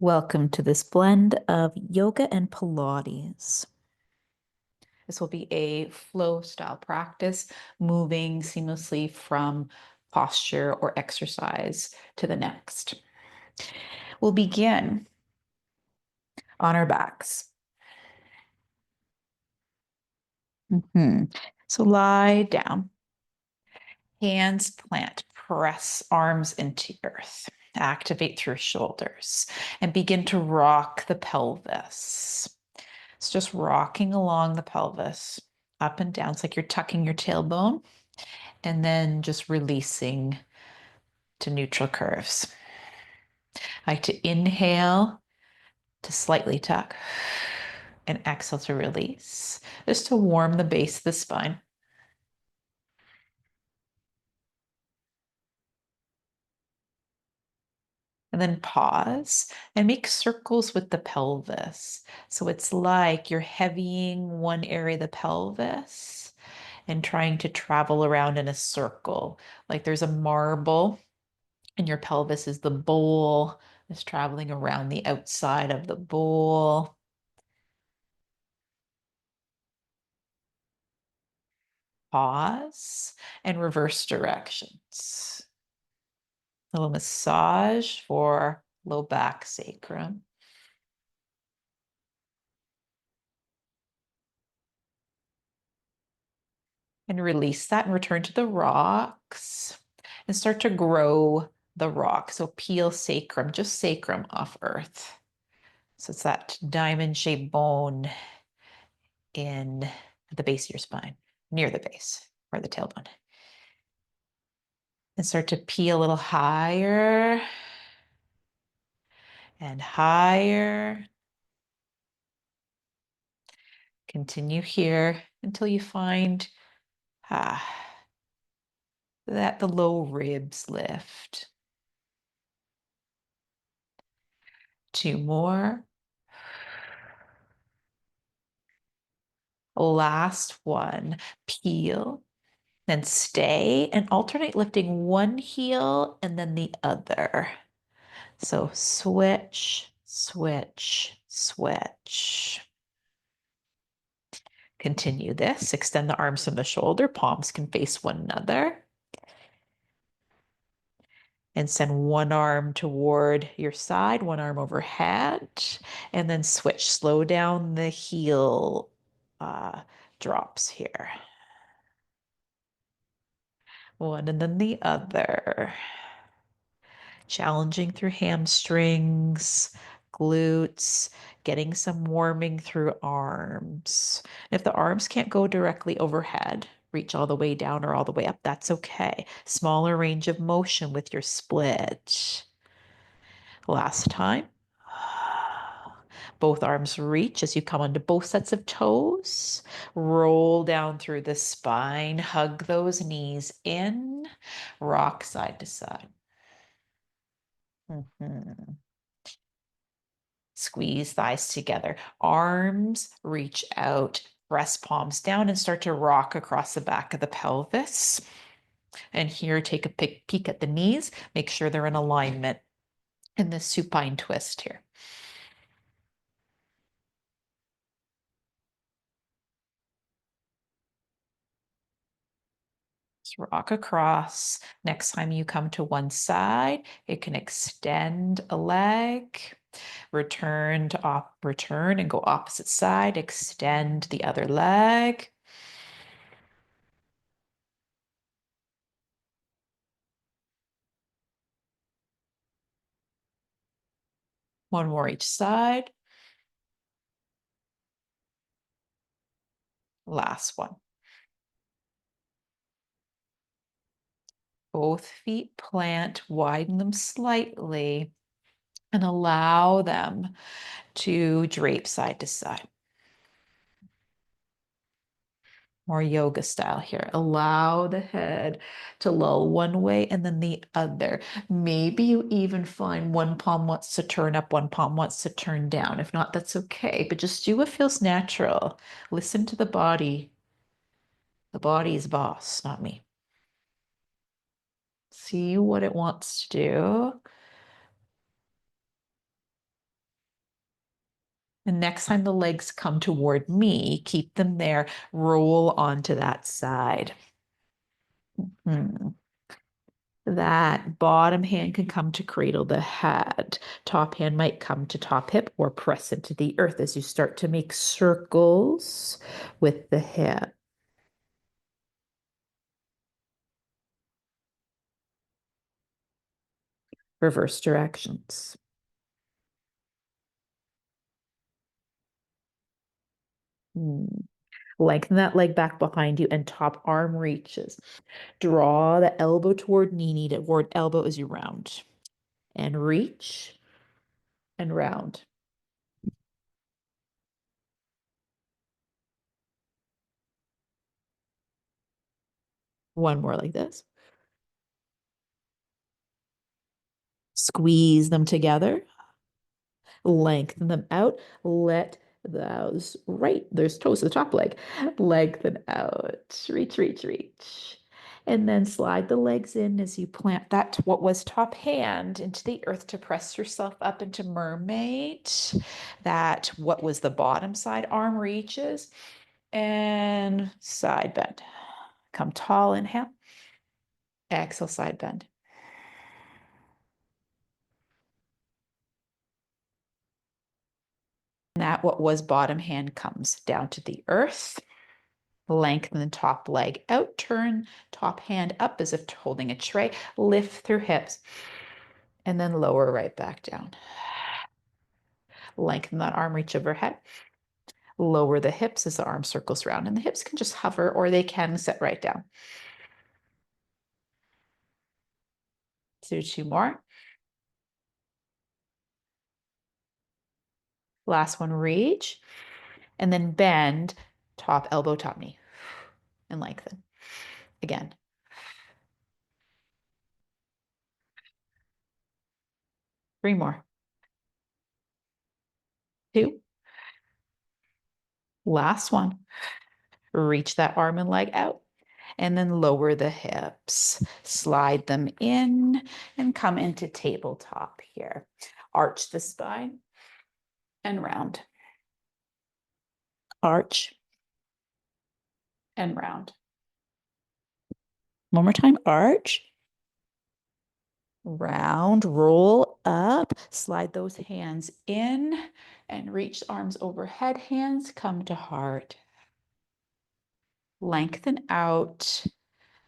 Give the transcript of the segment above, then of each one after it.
Welcome to this blend of yoga and Pilates. This will be a flow style practice, moving seamlessly from posture or exercise to the next. We'll begin on our backs. So lie down, hands plant, press arms into earth. Activate through shoulders and begin to rock the pelvis. It's just rocking along the pelvis, up and down. It's like you're tucking your tailbone and then just releasing to neutral curves. I like to inhale to slightly tuck and exhale to release, just to warm the base of the spine. And then pause and make circles with the pelvis. So it's like you're heavying one area of the pelvis and trying to travel around in a circle. Like there's a marble and your pelvis is the bowl, is traveling around the outside of the bowl. Pause and reverse directions. A little massage for low back, sacrum. And release that and return to the rocks and start to grow the rock. So peel sacrum, just sacrum off earth. So it's that diamond shaped bone in at the base of your spine, near the base or the tailbone. And start to peel a little higher and higher. Continue here until you find that the low ribs lift. 2 more. Last one. Peel, then stay and alternate lifting one heel and then the other. So switch, switch, switch. Continue this. Extend the arms from the shoulder. Palms can face one another. And send one arm toward your side, one arm overhead, and then switch. Slow down the heel drops here. One and then the other. Challenging through hamstrings, glutes, getting some warming through arms. If the arms can't go directly overhead, reach all the way down or all the way up, that's okay. Smaller range of motion with your split. Last time. Both arms reach as you come onto both sets of toes. Roll down through the spine. Hug those knees in. Rock side to side. Squeeze thighs together. Arms reach out. Press palms down and start to rock across the back of the pelvis. And here, take a peek at the knees. Make sure they're in alignment in the supine twist here. Just rock across. Next time you come to one side, it can extend a leg, return and go opposite side, extend the other leg. One more each side. Last one. Both feet plant, widen them slightly, and allow them to drape side to side. More yoga style here. Allow the head to lull one way and then the other. Maybe you even find one palm wants to turn up, one palm wants to turn down. If not, that's okay, but just do what feels natural. Listen to the body. The body is boss, not me. See what it wants to do. The next time the legs come toward me, keep them there, roll onto that side. That bottom hand can come to cradle the head. Top hand might come to top hip or press into the earth as you start to make circles with the hip. Reverse directions. Lengthen that leg back behind you and top arm reaches. Draw the elbow toward knee toward elbow as you round. And reach and round. One more like this. Squeeze them together. Lengthen them out. Let those there's toes to the top leg. Lengthen out. Reach, reach, reach. And then slide the legs in as you plant that what was top hand into the earth to press yourself up into mermaid. That what was the bottom side arm reaches and side bend. Come tall, inhale. Exhale, side bend. That what was bottom hand comes down to the earth. Lengthen the top leg out, turn top hand up as if holding a tray, lift through hips, and then lower right back down. Lengthen that arm reach overhead. Lower the hips as the arm circles around, and the hips can just hover or they can sit right down. Do two more. Last one, reach, and then bend, top elbow, top knee, and lengthen. Again. Three more. Two. Last one. Reach that arm and leg out. And then lower the hips, slide them in and come into tabletop here. Arch the spine and round. Arch and round. One more time, arch, round, roll up, slide those hands in and reach arms overhead, hands come to heart. Lengthen out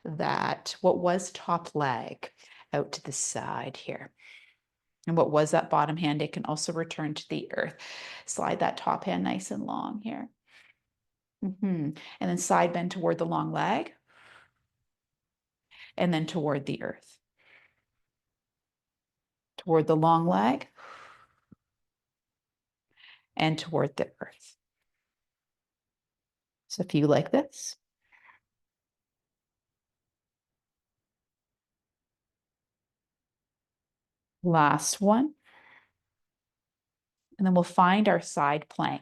that what was top leg out to the side here. And what was that bottom hand, it can also return to the earth. Slide that top hand nice and long here. And then side bend toward the long leg. And then toward the earth. Toward the long leg. And toward the earth. So if you like this. Last one. And then we'll find our side plank.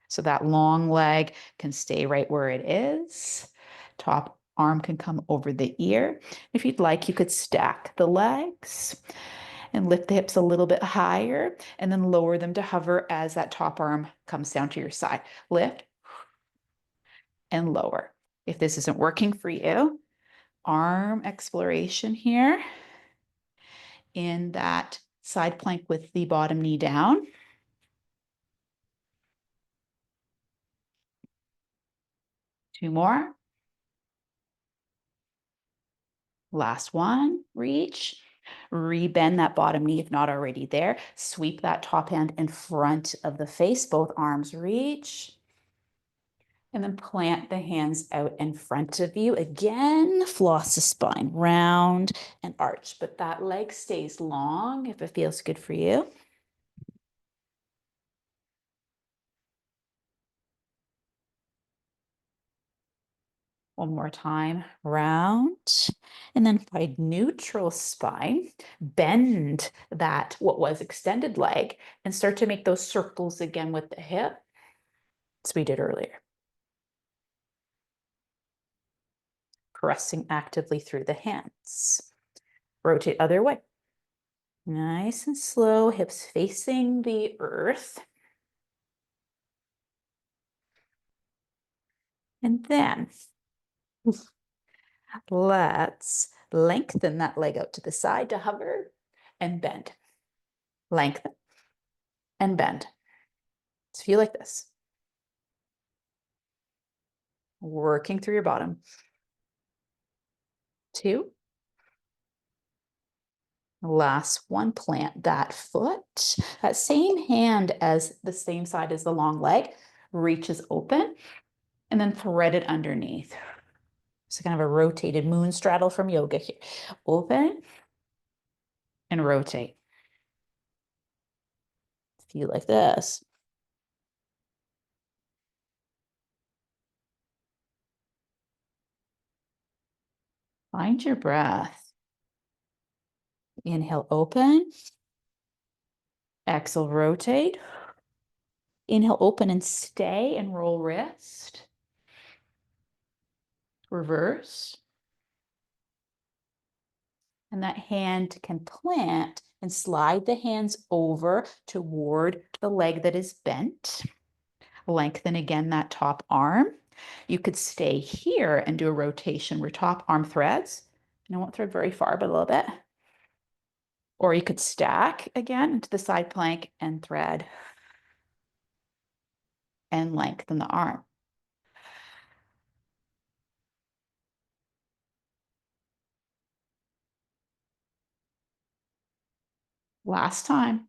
So that long leg can stay right where it is. Top arm can come over the ear. If you'd like, you could stack the legs and lift the hips a little bit higher and then lower them to hover as that top arm comes down to your side. Lift and lower. If this isn't working for you, arm exploration here in that side plank with the bottom knee down. Two more. Last one, reach. Rebend that bottom knee if not already there. Sweep that top hand in front of the face, both arms reach. And then plant the hands out in front of you. Again, floss the spine, round and arch. But that leg stays long if it feels good for you. One more time, round, and then find neutral spine, bend that what was extended leg and start to make those circles again with the hip as we did earlier. Pressing actively through the hands. Rotate other way. Nice and slow, hips facing the earth. And then let's lengthen that leg out to the side to hover and bend. Lengthen and bend. So feel like this. Working through your bottom. 2. Last one, plant that foot. That same hand as the same side as the long leg reaches open and then thread it underneath. So kind of a rotated moon straddle from yoga here. Open and rotate. Feel like this. Find your breath. Inhale, open. Exhale, rotate. Inhale, open and stay and roll wrist. Reverse. And that hand can plant and slide the hands over toward the leg that is bent. Lengthen again that top arm. You could stay here and do a rotation where top arm threads. And I won't thread very far, but a little bit. Or you could stack again into the side plank and thread and lengthen the arm. Last time.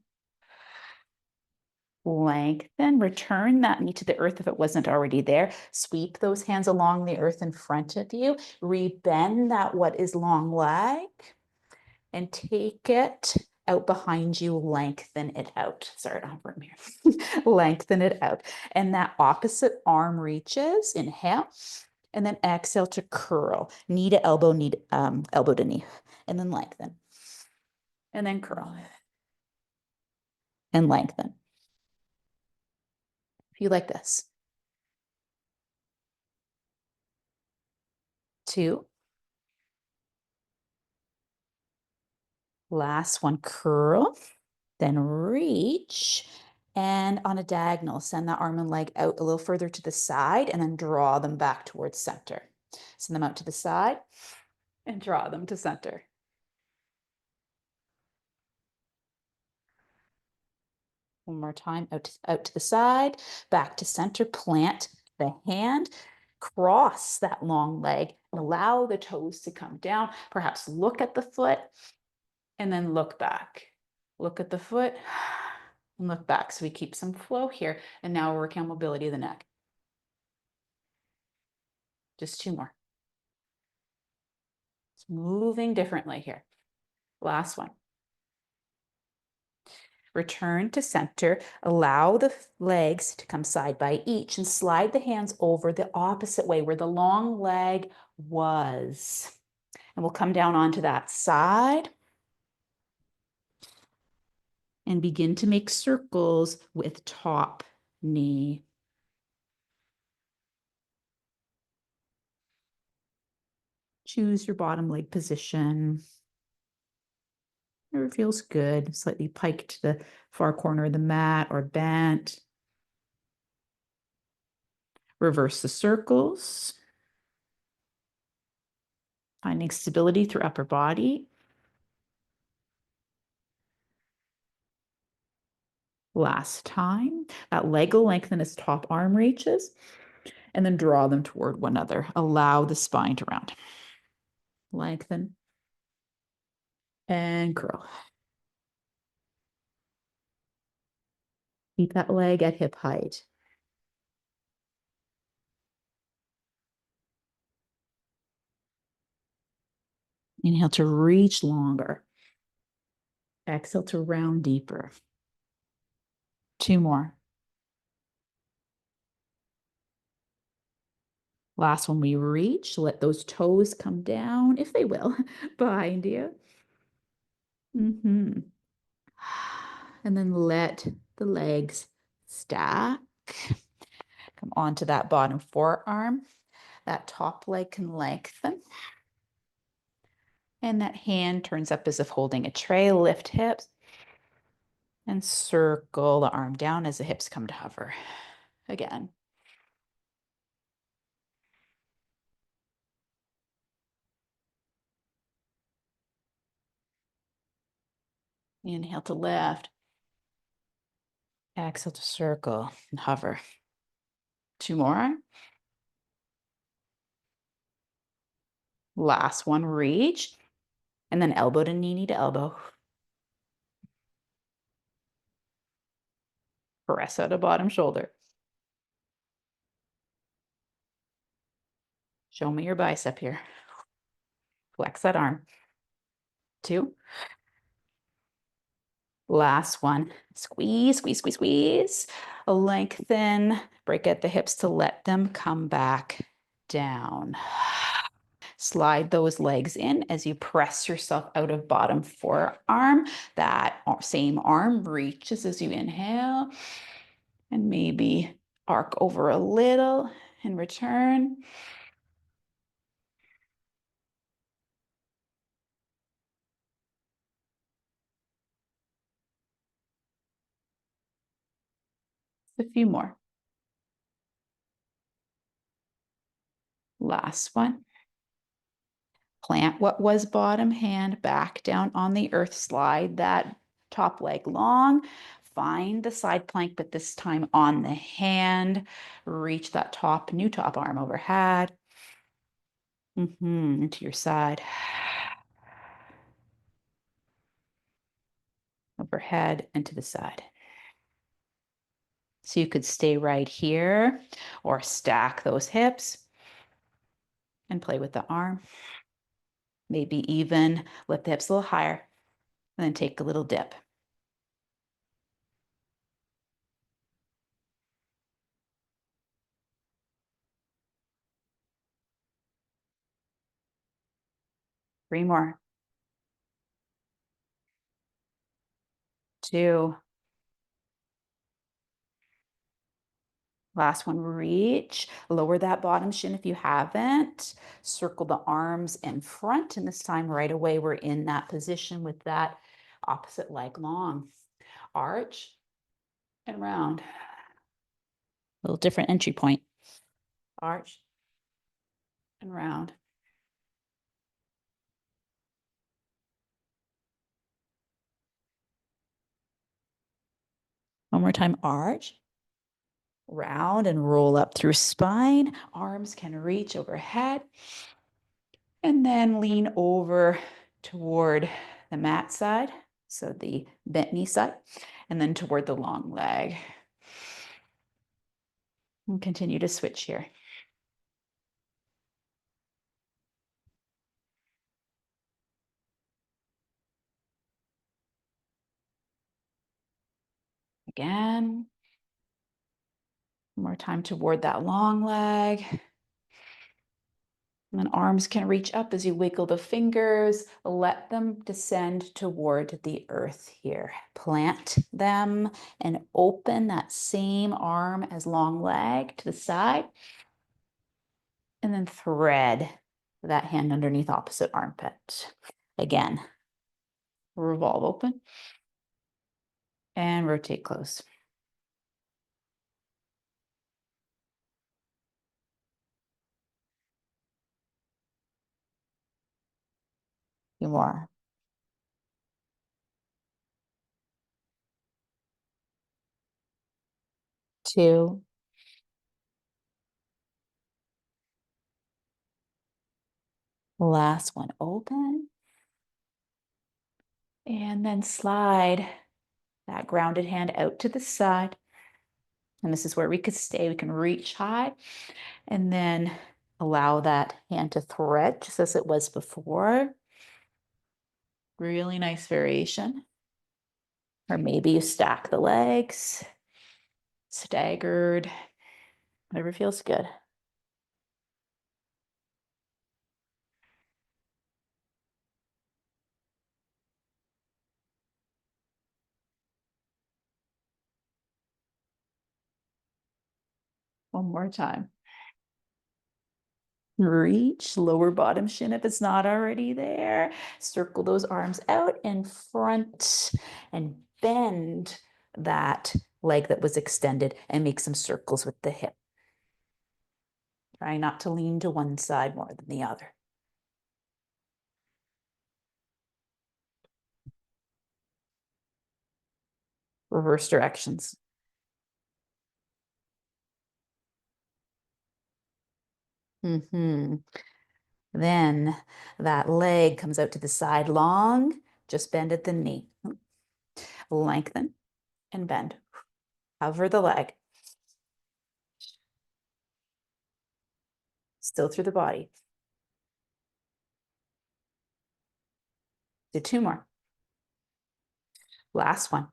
Lengthen, return that knee to the earth if it wasn't already there. Sweep those hands along the earth in front of you. Rebend that what is long leg and take it out behind you. Lengthen it out. Sorry, I don't have room here. Lengthen it out. And that opposite arm reaches. Inhale. And then exhale to curl. Knee to elbow, elbow to knee. And then lengthen. And then curl. And lengthen. If you like this. 2. Last one, curl, then reach, and on a diagonal, send that arm and leg out a little further to the side and then draw them back towards center. Send them out to the side and draw them to center. One more time, out to the side, back to center, plant the hand, cross that long leg, and allow the toes to come down. Perhaps look at the foot and then look back. Look at the foot and look back. So we keep some flow here. And now we're working on mobility of the neck. Just 2 more. It's moving differently here. Last one. Return to center. Allow the legs to come side by each and slide the hands over the opposite way where the long leg was. And we'll come down onto that side and begin to make circles with top knee. Choose your bottom leg position. Whatever feels good, slightly piked to the far corner of the mat or bent. Reverse the circles. Finding stability through upper body. Last time, that leg will lengthen as top arm reaches, and then draw them toward one another. Allow the spine to round. Lengthen and curl. Keep that leg at hip height. Inhale to reach longer. Exhale to round deeper. 2 more. Last one, we reach, let those toes come down, if they will, behind you. And then let the legs stack. Come onto that bottom forearm. That top leg can lengthen. And that hand turns up as if holding a tray. Lift hips. And circle the arm down as the hips come to hover. Again. Inhale to lift. Exhale to circle and hover. 2 more. Last one, reach. And then elbow to knee to elbow. Press out a bottom shoulder. Show me your bicep here. Flex that arm. 2. Last one. Squeeze, squeeze, squeeze, squeeze. Lengthen. Break at the hips to let them come back down. Slide those legs in as you press yourself out of bottom forearm. That same arm reaches as you inhale. And maybe arc over a little and return. A few more. Last one. Plant what was bottom hand back down on the earth. Slide that top leg long. Find the side plank, but this time on the hand. Reach that new top arm overhead. Into your side. Overhead and to the side. So you could stay right here or stack those hips and play with the arm. Maybe even lift the hips a little higher and then take a little dip. Three more. 2. Last one, reach. Lower that bottom shin if you haven't. Circle the arms in front. And this time right away, we're in that position with that opposite leg long. Arch and round. A little different entry point. Arch and round. One more time, arch. Round and roll up through spine. Arms can reach overhead. And then lean over toward the mat side, so the bent knee side, and then toward the long leg. And continue to switch here. Again. One more time toward that long leg. And then arms can reach up as you wiggle the fingers. Let them descend toward the earth here. Plant them and open that same arm as long leg to the side. And then thread that hand underneath opposite armpit. Again, revolve open and rotate close. Few more. 2. Last one, open. And then slide that grounded hand out to the side. And this is where we could stay. We can reach high and then allow that hand to thread just as it was before. Really nice variation. Or maybe you stack the legs, staggered, whatever feels good. One more time. Reach, lower bottom shin if it's not already there. Circle those arms out in front and bend that leg that was extended and make some circles with the hip. Try not to lean to one side more than the other. reverse directions. Then that leg comes out to the side long, just bend at the knee. Lengthen and bend. Cover the leg. Still through the body. Do two more. Last one.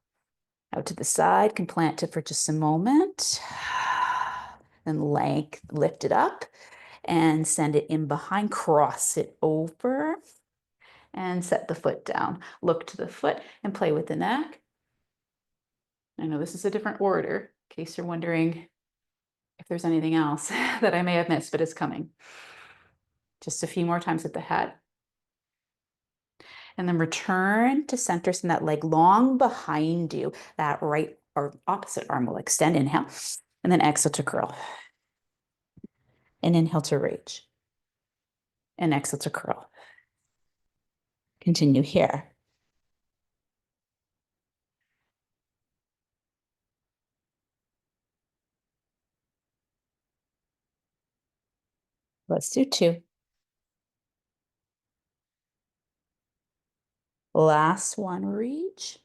Out to the side, can plant it for just a moment. And lift it up and send it in behind, cross it over and set the foot down. Look to the foot and play with the neck. I know this is a different order in case you're wondering if there's anything else that I may have missed, but it's coming. Just a few more times at the head. And then return to center, send that leg long behind you. That right or opposite arm will extend, inhale, and then exhale to curl. And inhale to reach. And exhale to curl. Continue here. Let's do two. Last one, reach.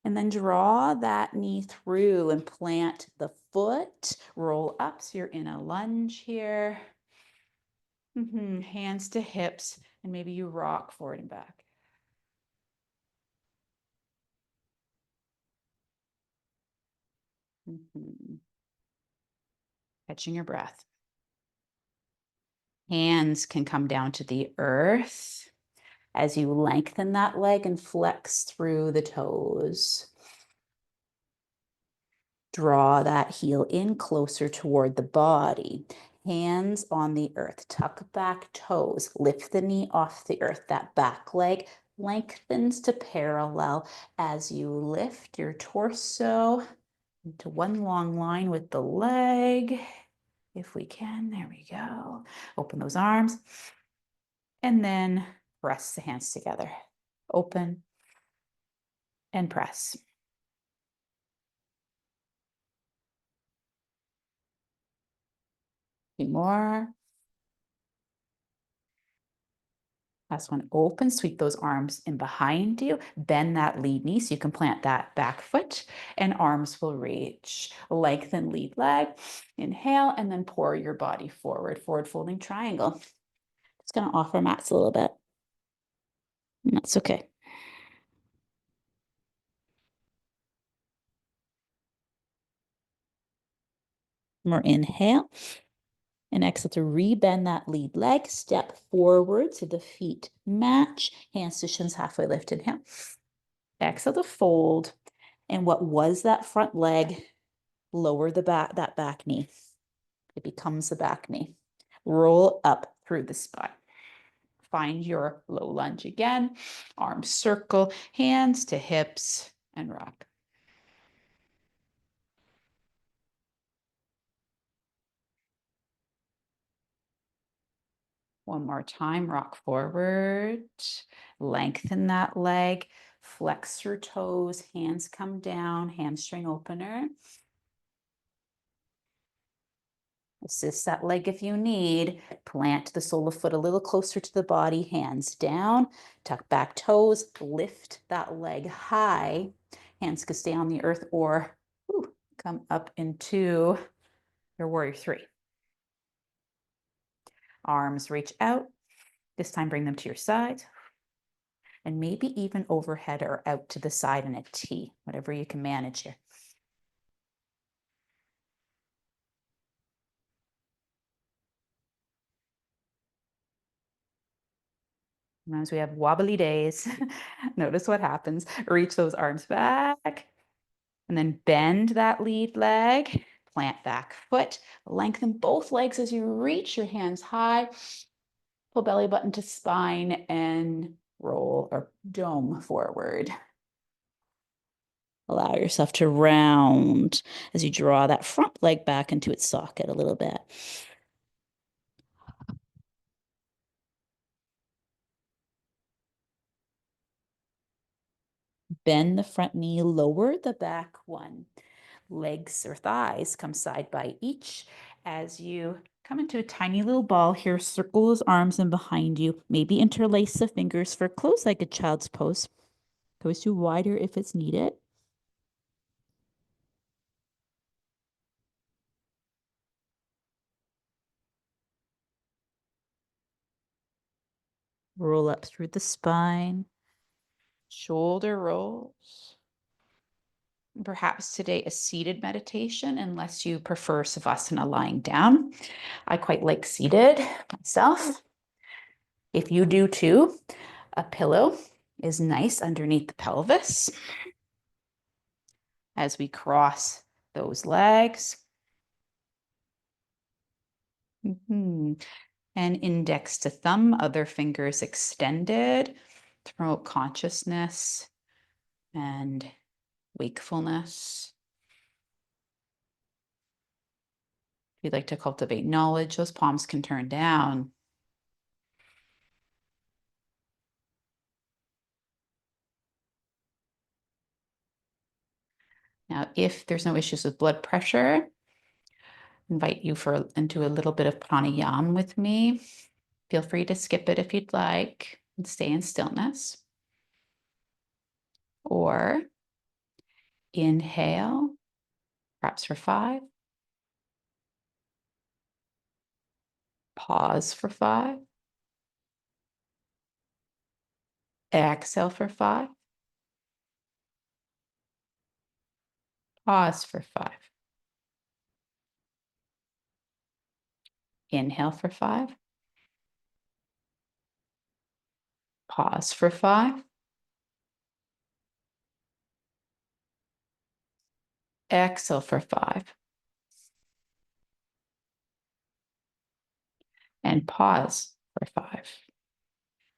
And then draw that knee through and plant the foot. Roll up so you're in a lunge here. Hands to hips, and maybe you rock forward and back. Catching your breath. Hands can come down to the earth as you lengthen that leg and flex through the toes. Draw that heel in closer toward the body. Hands on the earth. Tuck back toes. Lift the knee off the earth. That back leg lengthens to parallel as you lift your torso into one long line with the leg. If we can, there we go. Open those arms. And then press the hands together. Open and press. Two more. Last one, open, sweep those arms in behind you, bend that lead knee so you can plant that back foot and arms will reach. Lengthen lead leg, inhale, and then pour your body forward, forward folding triangle. Just gonna offer mats a little bit. That's okay. More inhale. And exhale to rebend that lead leg, step forward so the feet match, hands to shins halfway lift, inhale. Exhale to fold, and what was that front leg, lower that back knee. It becomes the back knee. Roll up through the spine. Find your low lunge again, arms circle, hands to hips, and rock. One more time, rock forward, lengthen that leg, flex your toes, hands come down, hamstring opener. Assist that leg if you need. Plant the sole of foot a little closer to the body, hands down, tuck back toes, lift that leg high. Hands could stay on the earth or come up into your warrior three. Arms reach out. This time bring them to your sides. And maybe even overhead or out to the side in a T, whatever you can manage here. Sometimes we have wobbly days. Notice what happens. Reach those arms back and then bend that lead leg, plant back foot, lengthen both legs as you reach your hands high, pull belly button to spine and roll or dome forward. Allow yourself to round as you draw that front leg back into its socket a little bit. Bend the front knee, lower the back one. Legs or thighs come side by each as you come into a tiny little ball here. Circle those arms in behind you. Maybe interlace the fingers for closed-legged child's pose. Goes to wider if it's needed. Roll up through the spine. Shoulder rolls. Perhaps today a seated meditation, unless you prefer Savasana lying down. I quite like seated myself. If you do too, a pillow is nice underneath the pelvis as we cross those legs. And index to thumb, other fingers extended to promote consciousness and wakefulness. If you'd like to cultivate knowledge, those palms can turn down. Now, if there's no issues with blood pressure, invite you into a little bit of pranayama with me. Feel free to skip it if you'd like and stay in stillness. Or inhale, perhaps for 5. Pause for 5. Exhale for 5. Pause for 5. Inhale for 5. Pause for 5. Exhale for 5. And pause for 5. You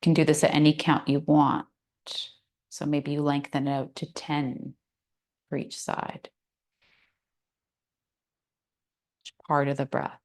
can do this at any count you want. So maybe you lengthen it out to 10 for each side. Each part of the breath.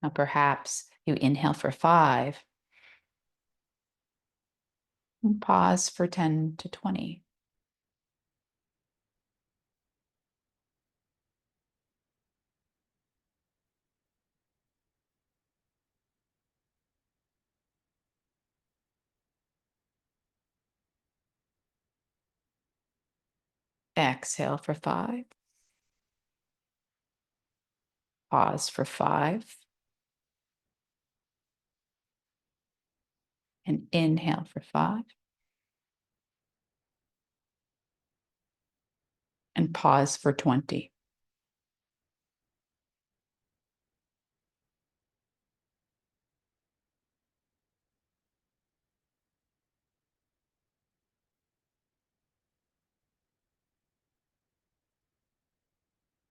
Now perhaps you inhale for 5 and pause for 10 to 20. Exhale for 5. Pause for 5. And inhale for 5. And pause for 20.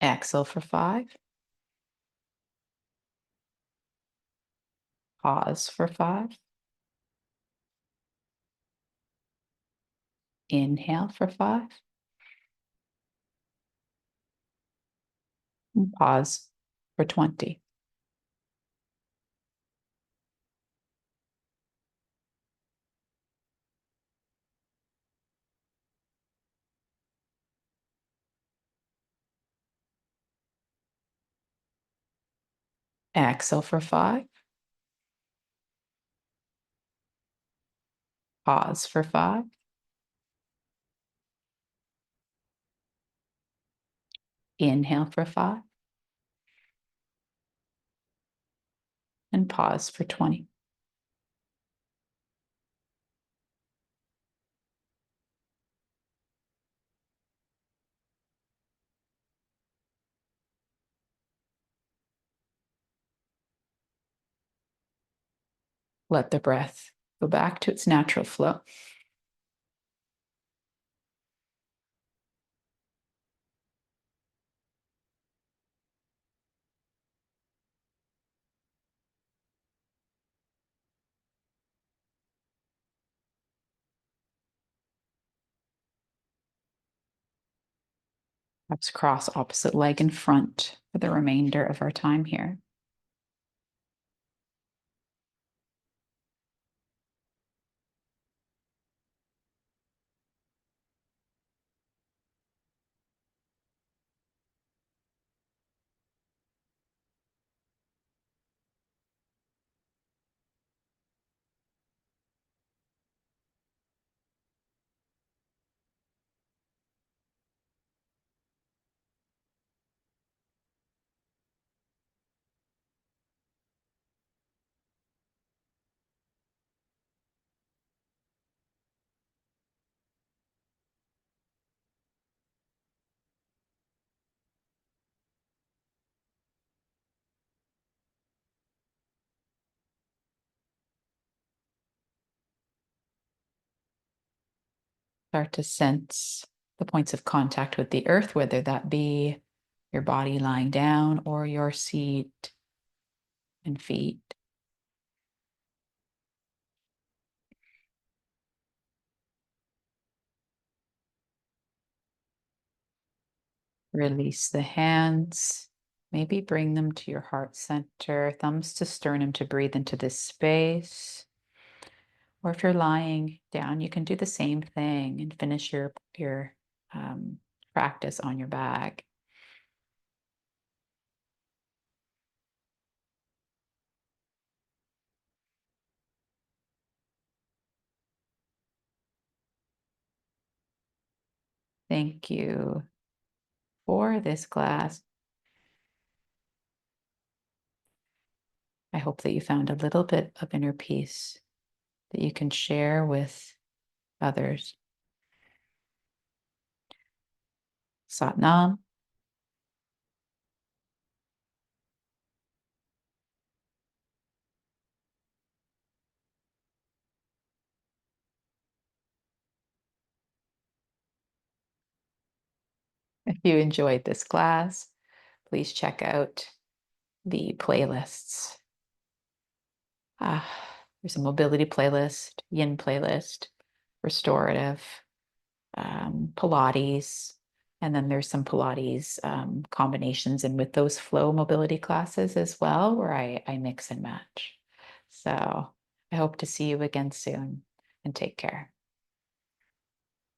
Exhale for 5. Pause for 5. Inhale for 5. And pause for 20. Exhale for 5. Pause for 5. Inhale for 5. And pause for 20. Let the breath go back to its natural flow. Perhaps cross opposite leg in front for the remainder of our time here. Start to sense the points of contact with the earth, whether that be your body lying down or your seat and feet. Release the hands. Maybe bring them to your heart center, thumbs to sternum to breathe into this space. Or if you're lying down, you can do the same thing and finish your practice on your back. Thank you for this class. I hope that you found a little bit of inner peace that you can share with others. Sat Nam. If you enjoyed this class, please check out the playlists. There's a mobility playlist, yin playlist, restorative, Pilates, and then there's some Pilates combinations and with those flow mobility classes as well, where I mix and match. So I hope to see you again soon, and take care.